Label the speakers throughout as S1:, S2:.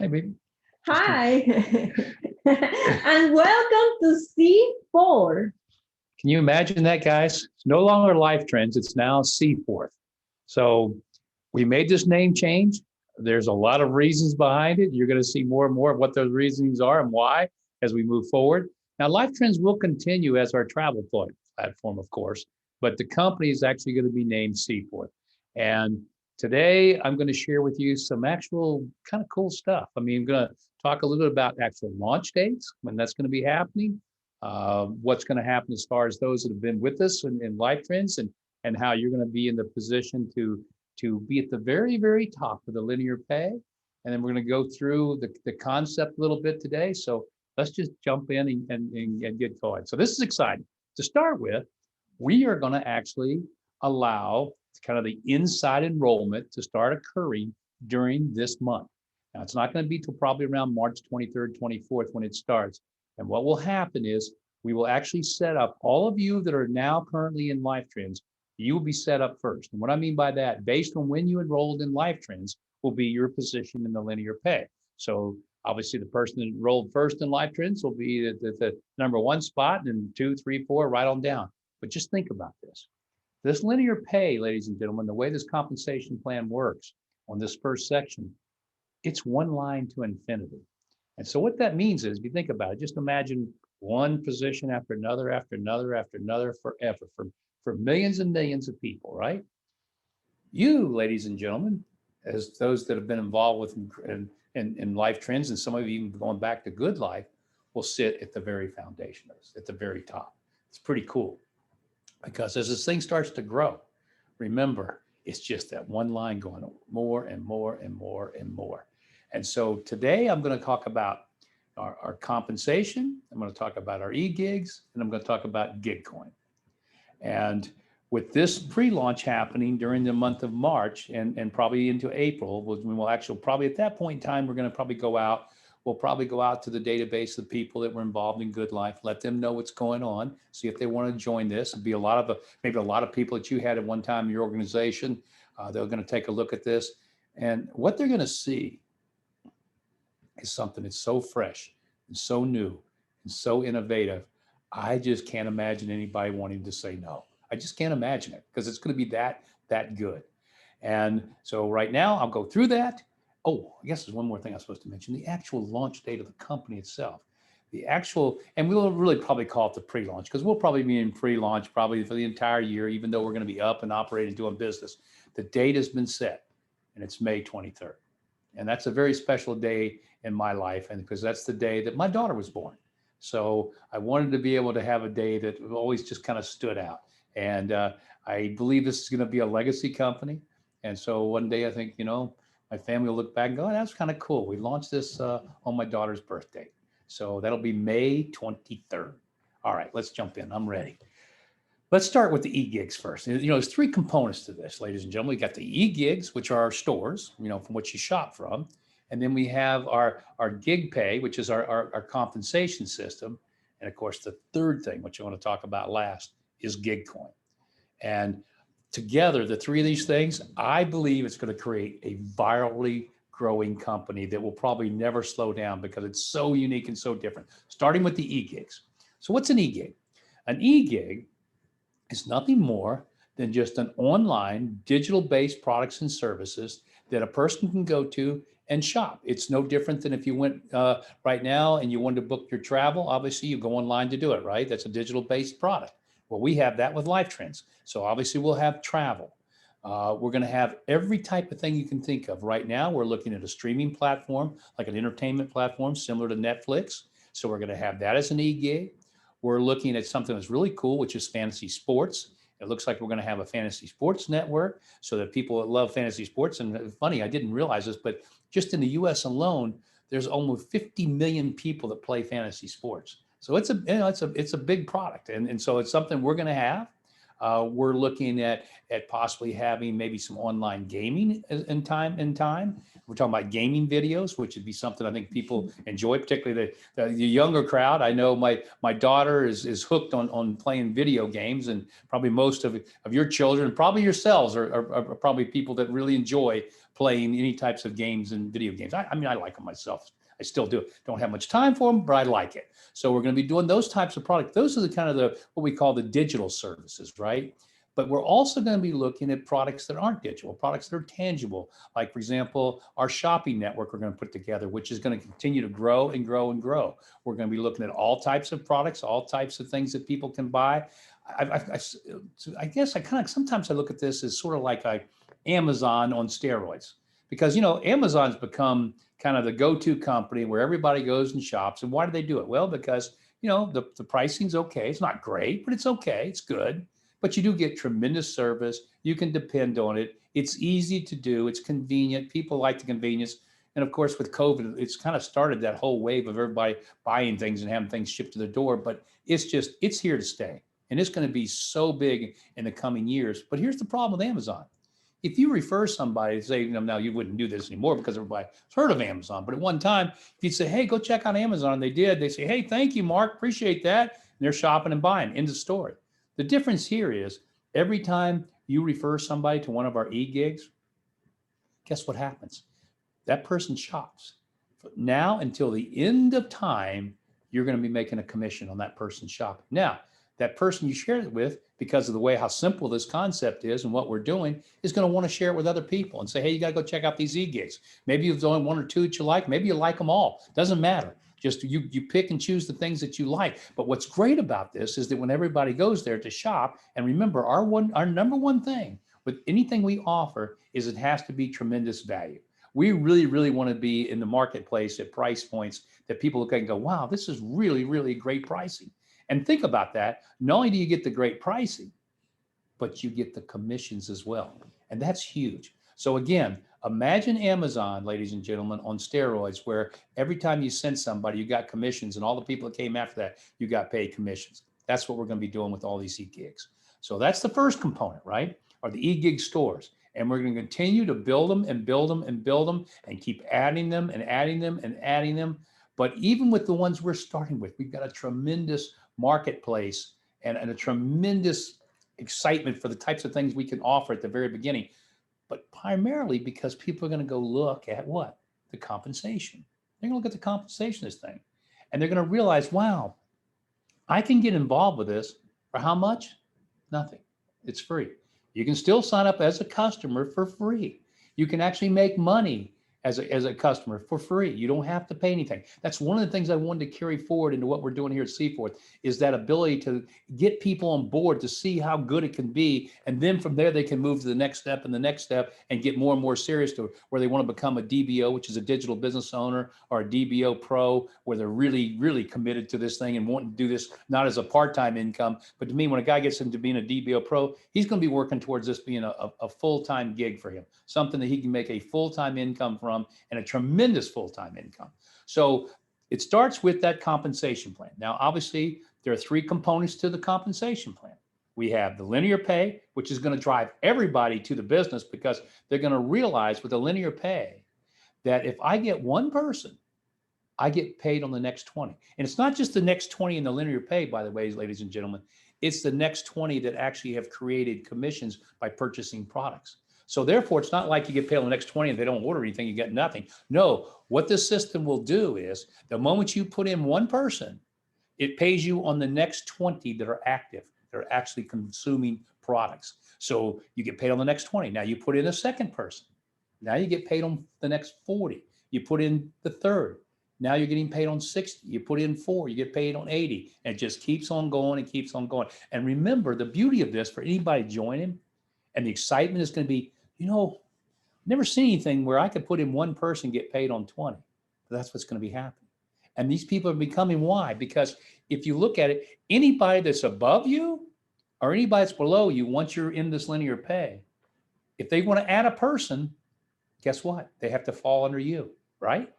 S1: Hey, baby.
S2: Hi, and welcome to C4.
S1: Can you imagine that, guys? It's no longer Life Trends. It's now CForth. So we made this name change. There's a lot of reasons behind it. You're going to see more and more of what those reasons are and why as we move forward. Now, Life Trends will continue as our travel platform, of course, but the company is actually going to be named CForth. And today I'm going to share with you some actual kind of cool stuff. I'm going to talk a little bit about actual launch dates, when that's going to be happening, what's going to happen as far as those that have been with us in Life Trends, and how you're going to be in the position to be at the very, very top of the linear pay. And then we're going to go through the concept a little bit today. So let's just jump in and get going. So this is exciting. To start with, we are going to actually allow kind of the inside enrollment to start occurring during this month. Now, it's not going to be till probably around March 23rd, 24th when it starts. And what will happen is we will actually set up all of you that are now currently in Life Trends. You will be set up first. And what I mean by that, based on when you enrolled in Life Trends, will be your position in the linear pay. So obviously the person that enrolled first in Life Trends will be at the number one spot, and 2, 3, 4, right on down. But just think about this. This linear pay, ladies and gentlemen, the way this compensation plan works on this first section, it's one line to infinity. And so what that means is, if you think about it, just imagine one position after another, after another, after another, forever, for millions and millions of people, right? You, ladies and gentlemen, as those that have been involved with in Life Trends, and some of you even going back to Good Life, will sit at the very foundation of this, at the very top. It's pretty cool, because as this thing starts to grow, remember, it's just that one line going more and more and more and more. And so today I'm going to talk about our compensation. I'm going to talk about our e-gigs, and I'm going to talk about GigCoin. And with this pre-launch happening during the month of March and probably into April, we will actually probably at that point in time, we're going to probably go out. We'll probably go out to the database of people that were involved in Good Life, let them know what's going on, see if they want to join this. It'd be maybe a lot of people that you had at one time in your organization. They're going to take a look at this. And what they're going to see is something that's so fresh and so new and so innovative. I just can't imagine anybody wanting to say no. I just can't imagine it, because it's going to be that good. And so right now I'll go through that. Oh, I guess there's one more thing I was supposed to mention: the actual launch date of the company itself. And we'll really probably call it the pre-launch, because we'll probably be in pre-launch probably for the entire year, even though we're going to be up and operating, doing business. The date has been set, and it's May 23rd. And that's a very special day in my life, and because that's the day that my daughter was born. So I wanted to be able to have a day that always just kind of stood out. And I believe this is going to be a legacy company. And so one day I think, my family will look back and go, oh, that's kind of cool. We launched this on my daughter's birthday. So that'll be May 23rd. All right, let's jump in. I'm ready. Let's start with the e-gigs first. There's three components to this, ladies and gentlemen. We got the e-gigs, which are our stores, from which you shop from. And then we have our gig pay, which is our compensation system. And of course, the third thing, which I want to talk about last, is GigCoin. And together, the three of these things, I believe it's going to create a virally growing company that will probably never slow down, because it's so unique and so different. Starting with the e-gigs. So what's an e-gig? An e-gig is nothing more than just an online digital-based products and services that a person can go to and shop. It's no different than if you went right now and you wanted to book your travel. Obviously, you go online to do it, right? That's a digital-based product. Well, we have that with Life Trends. So obviously, we'll have travel. We're going to have every type of thing you can think of. Right now, we're looking at a streaming platform, like an entertainment platform similar to Netflix. So we're going to have that as an e-gig. We're looking at something that's really cool, which is fantasy sports. It looks like we're going to have a fantasy sports network so that people that love fantasy sports, and funny, I didn't realize this, but just in the US alone, there's almost 50 million people that play fantasy sports. So it's a big product. And so it's something we're going to have. We're looking at possibly having maybe some online gaming in time. We're talking about gaming videos, which would be something I think people enjoy, particularly the younger crowd. I know my daughter is hooked on playing video games, and probably most of your children, probably yourselves, are probably people that really enjoy playing any types of games and video games. I mean, I like them myself. I still do. Don't have much time for them, but I like it. So we're going to be doing those types of products. Those are the kind of what we call the digital services, right? But we're also going to be looking at products that aren't digital, products that are tangible. Like, for example, our shopping network we're going to put together, which is going to continue to grow and grow and grow. We're going to be looking at all types of products, all types of things that people can buy. I guess sometimes I look at this as sort of like a Amazon on steroids, because Amazon's become kind of the go-to company where everybody goes and shops. And why do they do it? Well, because the pricing's okay. It's not great, but it's okay. It's good. But you do get tremendous service. You can depend on it. It's easy to do. It's convenient. People like the convenience. And of course, with COVID, it's kind of started that whole wave of everybody buying things and having things shipped to their door. But it's here to stay. And it's going to be so big in the coming years. But here's the problem with Amazon. If you refer somebody, say, now you wouldn't do this anymore because everybody's heard of Amazon. But at one time, if you'd say, hey, go check out Amazon, they did. They say, hey, thank you, Mark. Appreciate that. And they're shopping and buying. End of story. The difference here is every time you refer somebody to one of our e-gigs, guess what happens? That person shops. Now until the end of time, you're going to be making a commission on that person shopping. Now, that person you shared it with, because of the way how simple this concept is and what we're doing, is going to want to share it with other people and say, hey, you got to go check out these e-gigs. Maybe you've only one or two that you like. Maybe you like them all. Doesn't matter. Just you pick and choose the things that you like. But what's great about this is that when everybody goes there to shop, and remember, our number one thing with anything we offer is it has to be tremendous value. We really, really want to be in the marketplace at price points that people look at and go, wow, this is really, really great pricing. And think about that. Not only do you get the great pricing, but you get the commissions as well. And that's huge. So again, imagine Amazon, ladies and gentlemen, on steroids, where every time you send somebody, you got commissions, and all the people that came after that, you got paid commissions. That's what we're going to be doing with all these e-gigs. So that's the first component, right? Are the e-gig stores. And we're going to continue to build them and build them and build them and keep adding them and adding them and adding them. But even with the ones we're starting with, we've got a tremendous marketplace and a tremendous excitement for the types of things we can offer at the very beginning, but primarily because people are going to go look at what? The compensation. They're going to look at the compensation of this thing, and they're going to realize, wow, I can get involved with this for how much? Nothing. It's free. You can still sign up as a customer for free. You can actually make money as a customer for free. You don't have to pay anything. That's one of the things I wanted to carry forward into what we're doing here at CForth, is that ability to get people on board to see how good it can be. And then from there, they can move to the next step and the next step and get more and more serious to where they want to become a DBO, which is a digital business owner, or a DBO pro, where they're really, really committed to this thing and wanting to do this not as a part-time income. But to me, when a guy gets into being a DBO pro, he's going to be working towards this being a full-time gig for him, something that he can make a full-time income from, and a tremendous full-time income. So it starts with that compensation plan. Now, obviously, there are three components to the compensation plan. We have the linear pay, which is going to drive everybody to the business, because they're going to realize with the linear pay that if I get one person, I get paid on the next 20. And it's not just the next 20 in the linear pay, by the way, ladies and gentlemen, it's the next 20 that actually have created commissions by purchasing products. So therefore, it's not like you get paid on the next 20 and they don't order anything, you get nothing. No, what this system will do is the moment you put in one person, it pays you on the next 20 that are active, that are actually consuming products. So you get paid on the next 20. Now you put in a second person. Now you get paid on the next 40. You put in the third. Now you're getting paid on 60. You put in 4, you get paid on 80. And it just keeps on going and keeps on going. And remember, the beauty of this for anybody joining, and the excitement is going to be, never seen anything where I could put in one person, get paid on 20. But that's what's going to be happening. And these people are becoming, why? Because if you look at it, anybody that's above you or anybody that's below you, once you're in this linear pay, if they want to add a person, guess what? They have to fall under you, right?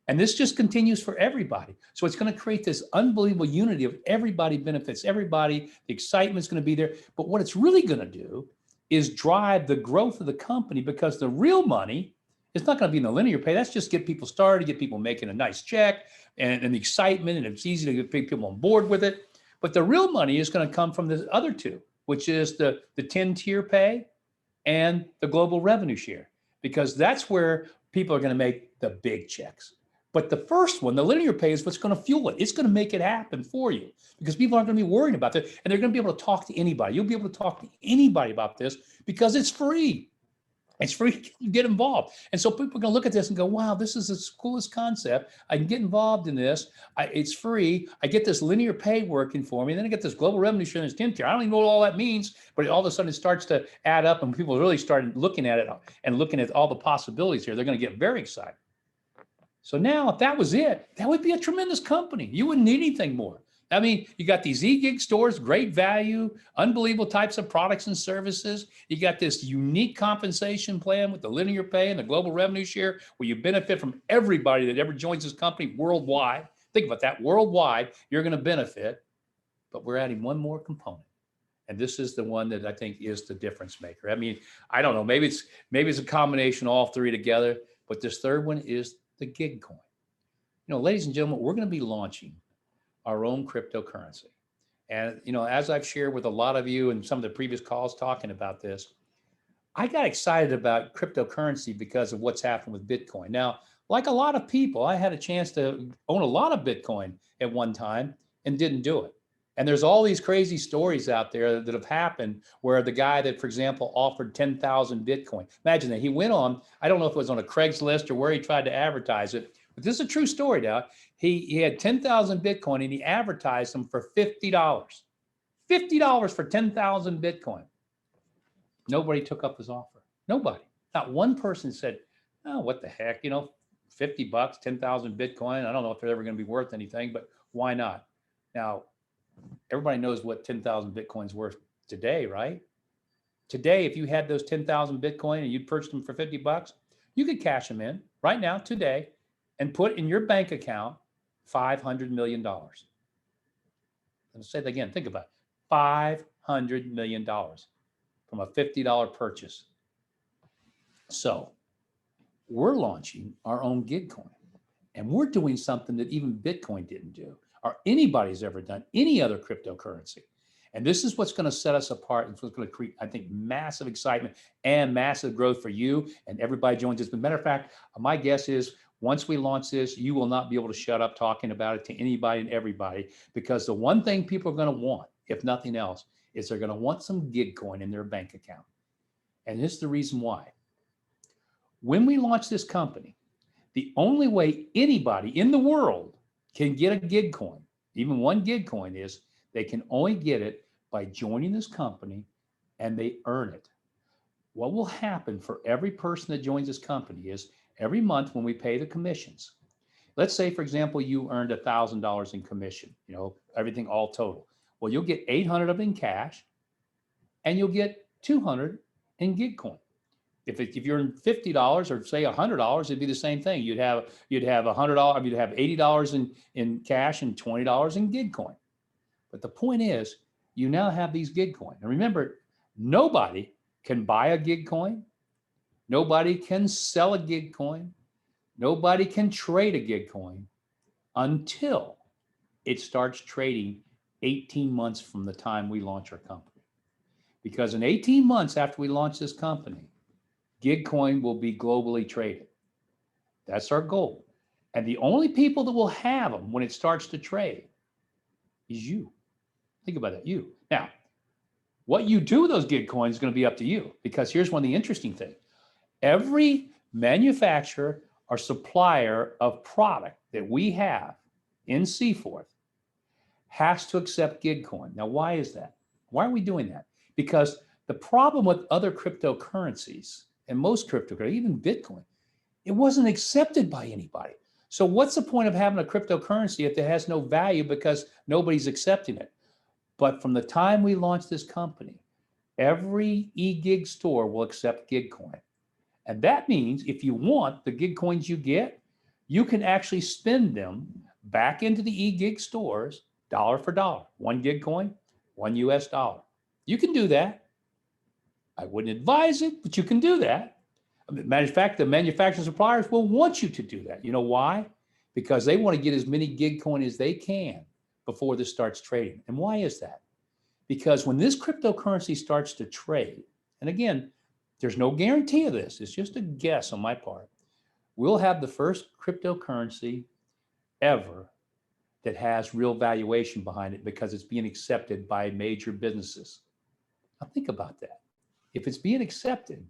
S1: And this just continues for everybody. So it's going to create this unbelievable unity of everybody benefits everybody. The excitement's going to be there. But what it's really going to do is drive the growth of the company, because the real money is not going to be in the linear pay. That's just get people started, get people making a nice check and the excitement, and it's easy to get people on board with it. But the real money is going to come from the other two, which is the 10-tier pay and the global revenue share, because that's where people are going to make the big checks. But the first one, the linear pay, is what's going to fuel it. It's going to make it happen for you, because people aren't going to be worrying about that. And they're going to be able to talk to anybody. You'll be able to talk to anybody about this because it's free. It's free to get involved. And so people are going to look at this and go, wow, this is the coolest concept. I can get involved in this. It's free. I get this linear pay working for me. And then I get this global revenue share and this 10-tier. I don't even know what all that means, but all of a sudden it starts to add up, and people really start looking at it and looking at all the possibilities here. They're going to get very excited. So now, if that was it, that would be a tremendous company. You wouldn't need anything more. I mean, you got these e-gig stores, great value, unbelievable types of products and services. You got this unique compensation plan with the linear pay and the global revenue share, where you benefit from everybody that ever joins this company worldwide. Think about that, worldwide, you're going to benefit. But we're adding one more component. And this is the one that I think is the difference maker. I mean, I don't know, maybe it's a combination of all three together, but this third one is the gig coin. You know, ladies and gentlemen, we're going to be launching our own cryptocurrency. And, you know, as I've shared with a lot of you in some of the previous calls talking about this, I got excited about cryptocurrency because of what's happened with Bitcoin. Now, like a lot of people, I had a chance to own a lot of Bitcoin at one time and didn't do it. And there's all these crazy stories out there that have happened where the guy that, for example, offered 10,000 Bitcoin. Imagine that he went on, I don't know if it was on a Craigslist or where he tried to advertise it, but this is a true story now. He had 10,000 Bitcoin and he advertised them for $50. $50 for 10,000 Bitcoin. Nobody took up his offer. Nobody. Not one person said, oh, what the heck, you know, $50, 10,000 Bitcoin. I don't know if they're ever going to be worth anything, but why not? Now, everybody knows what 10,000 Bitcoin's worth today, right? Today, if you had those 10,000 Bitcoin and you purchased them for $50, you could cash them in right now, today, and put in your bank account $500 million. Let me say that again. Think about it. $500 million from a $50 purchase. So we're launching our own gig coin, and we're doing something that even Bitcoin didn't do, or anybody's ever done, any other cryptocurrency. And this is what's going to set us apart. It's what's going to create, I think, massive excitement and massive growth for you and everybody joins us. As a matter of fact, my guess is once we launch this, you will not be able to shut up talking about it to anybody and everybody, because the one thing people are going to want, if nothing else, is they're going to want some gig coin in their bank account. And this is the reason why. When we launch this company, the only way anybody in the world can get a gig coin, even one gig coin, is they can only get it by joining this company, and they earn it. What will happen for every person that joins this company is every month when we pay the commissions, let's say, for example, you earned $1,000 in commission, you know, everything all total. Well, you'll get 800 of it in cash, and you'll get 200 in gig coin. If you're in $50 or say $100, it'd be the same thing. You'd have $100, you'd have $80 in cash and $20 in gig coin. But the point is, you now have these gig coin. And remember, nobody can buy a gig coin. Nobody can sell a gig coin. Nobody can trade a gig coin until it starts trading 18 months from the time we launch our company. Because in 18 months after we launch this company, gig coin will be globally traded. That's our goal. And the only people that will have them when it starts to trade is you. Think about that, you. Now, what you do with those gig coins is going to be up to you, because here's one of the interesting things. Every manufacturer or supplier of product that we have in CForth has to accept gig coin. Now, why is that? Why are we doing that? Because the problem with other cryptocurrencies, and most cryptocurrencies, even Bitcoin, it wasn't accepted by anybody. So what's the point of having a cryptocurrency if it has no value because nobody's accepting it? But from the time we launch this company, every e-gig store will accept gig coin. And that means if you want the gig coins you get, you can actually spend them back into the e-gig stores, dollar for dollar, 1 gig coin, $1. You can do that. I wouldn't advise it, but you can do that. Matter of fact, the manufacturer suppliers will want you to do that. You know why? Because they want to get as many gig coin as they can before this starts trading. And why is that? Because when this cryptocurrency starts to trade, and again, there's no guarantee of this, it's just a guess on my part, we'll have the first cryptocurrency ever that has real valuation behind it because it's being accepted by major businesses. Now think about that. If it's being accepted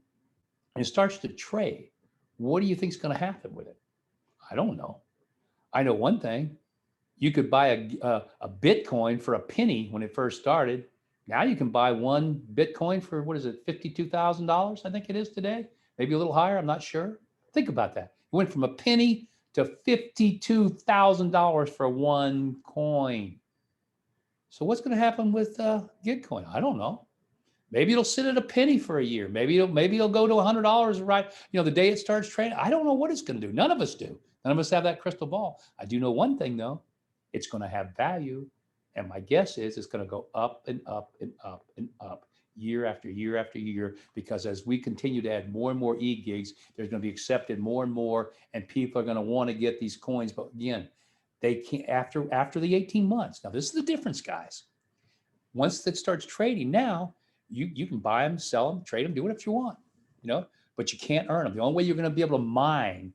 S1: and it starts to trade, what do you think is going to happen with it? I don't know. I know one thing. You could buy a Bitcoin for a penny when it first started. Now you can buy 1 Bitcoin for, what is it, $52,000, I think it is today. Maybe a little higher, I'm not sure. Think about that. It went from a penny to $52,000 for 1 coin. So what's going to happen with Gitcoin? I don't know. Maybe it'll sit at a penny for a year. Maybe it'll go to $100 right, the day it starts trading. I don't know what it's going to do. None of us do. None of us have that crystal ball. I do know one thing though. It's going to have value. And my guess is it's going to go up and up and up and up year after year after year, because as we continue to add more and more e-gigs, there's going to be accepted more and more, and people are going to want to get these coins. But again, they can't after the 18 months. Now, this is the difference, guys. Once it starts trading now, you can buy them, sell them, trade them, do whatever you want, but you can't earn them. The only way you're going to be able to mine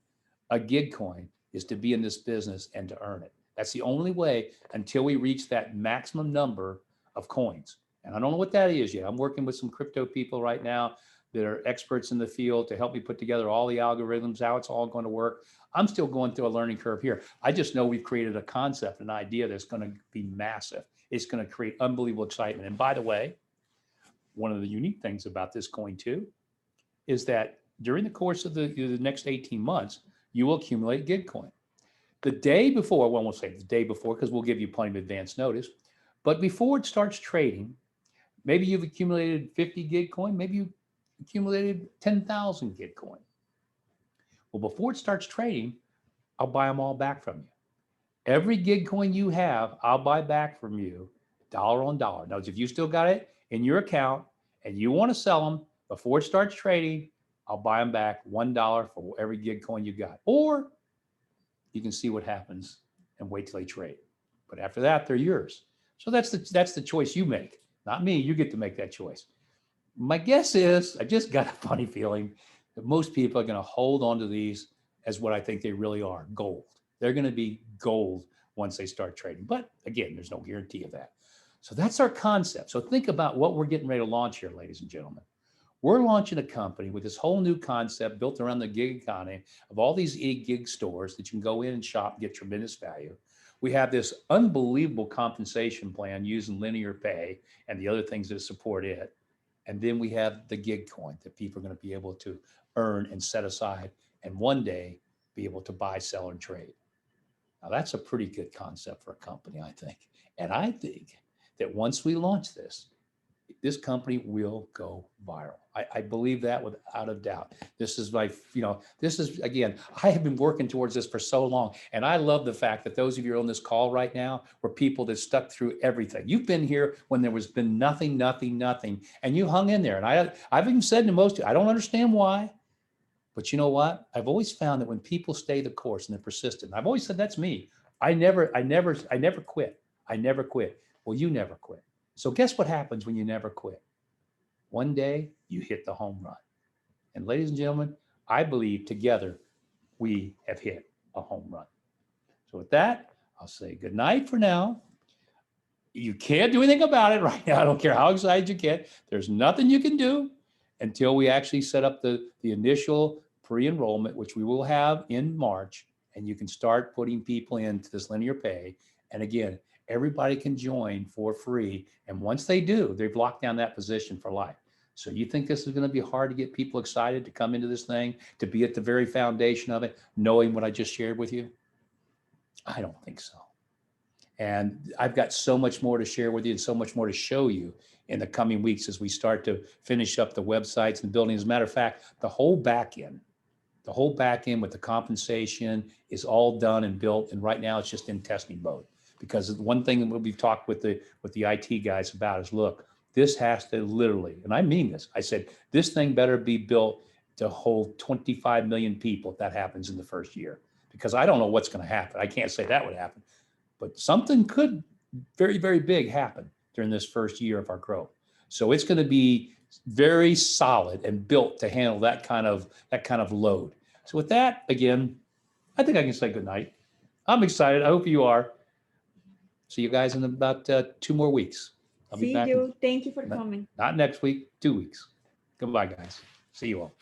S1: a gig coin is to be in this business and to earn it. That's the only way until we reach that maximum number of coins. And I don't know what that is yet. I'm working with some crypto people right now that are experts in the field to help me put together all the algorithms, how it's all going to work. I'm still going through a learning curve here. I just know we've created a concept, an idea that's going to be massive. It's going to create unbelievable excitement. And by the way, one of the unique things about this coin too is that during the course of the next 18 months, you will accumulate Gitcoin. The day before, well, I won't say the day before because we'll give you plenty of advance notice, but before it starts trading, maybe you've accumulated 50 Gitcoin, maybe you accumulated 10,000 Gitcoin. Well, before it starts trading, I'll buy them all back from you. Every Gitcoin you have, I'll buy back from you dollar on dollar. Now, if you still got it in your account and you want to sell them before it starts trading, I'll buy them back $1 for every Gitcoin you got. Or you can see what happens and wait till they trade. But after that, they're yours. So that's the choice you make, not me. You get to make that choice. My guess is, I just got a funny feeling that most people are going to hold on to these as what I think they really are, gold. They're going to be gold once they start trading. But again, there's no guarantee of that. So that's our concept. So think about what we're getting ready to launch here, ladies and gentlemen. We're launching a company with this whole new concept built around the gig economy of all these e-gig stores that you can go in and shop and get tremendous value. We have this unbelievable compensation plan using linear pay and the other things that support it. And then we have the gig coin that people are going to be able to earn and set aside and one day be able to buy, sell, and trade. Now that's a pretty good concept for a company, I think. And I think that once we launch this company will go viral. I believe that without a doubt. This is again, I have been working towards this for so long. And I love the fact that those of you on this call right now were people that stuck through everything. You've been here when there was been nothing, and you hung in there. And I've even said to most of you, I don't understand why, but you know what? I've always found that when people stay the course and they're persistent, I've always said that's me. I never quit. I never quit. Well, you never quit. So guess what happens when you never quit? One day you hit the home run. And ladies and gentlemen, I believe together we have hit a home run. So with that, I'll say good night for now. You can't do anything about it right now. I don't care how excited you get. There's nothing you can do until we actually set up the initial pre-enrollment, which we will have in March, and you can start putting people into this linear pay. And again, everybody can join for free. And once they do, they've locked down that position for life. So you think this is going to be hard to get people excited to come into this thing, to be at the very foundation of it, knowing what I just shared with you? I don't think so. And I've got so much more to share with you and so much more to show you in the coming weeks as we start to finish up the websites and building. As a matter of fact, the whole back end The whole back end with the compensation is all done and built. And right now it's just in testing mode. Because one thing that we've talked with the IT guys about is, look, this has to literally, and I mean this, I said, this thing better be built to hold 25 million people if that happens in the first year. Because I don't know what's going to happen. I can't say that would happen. But something could very, very big happen during this first year of our growth. So it's going to be very solid and built to handle that kind of load. So with that, again, I think I can say good night. I'm excited. I hope you are. See you guys in about 2 more weeks. I'll be
S2: See
S1: back.
S2: you. Thank you for coming.
S1: Not next week, 2 weeks. Goodbye, guys. See you all.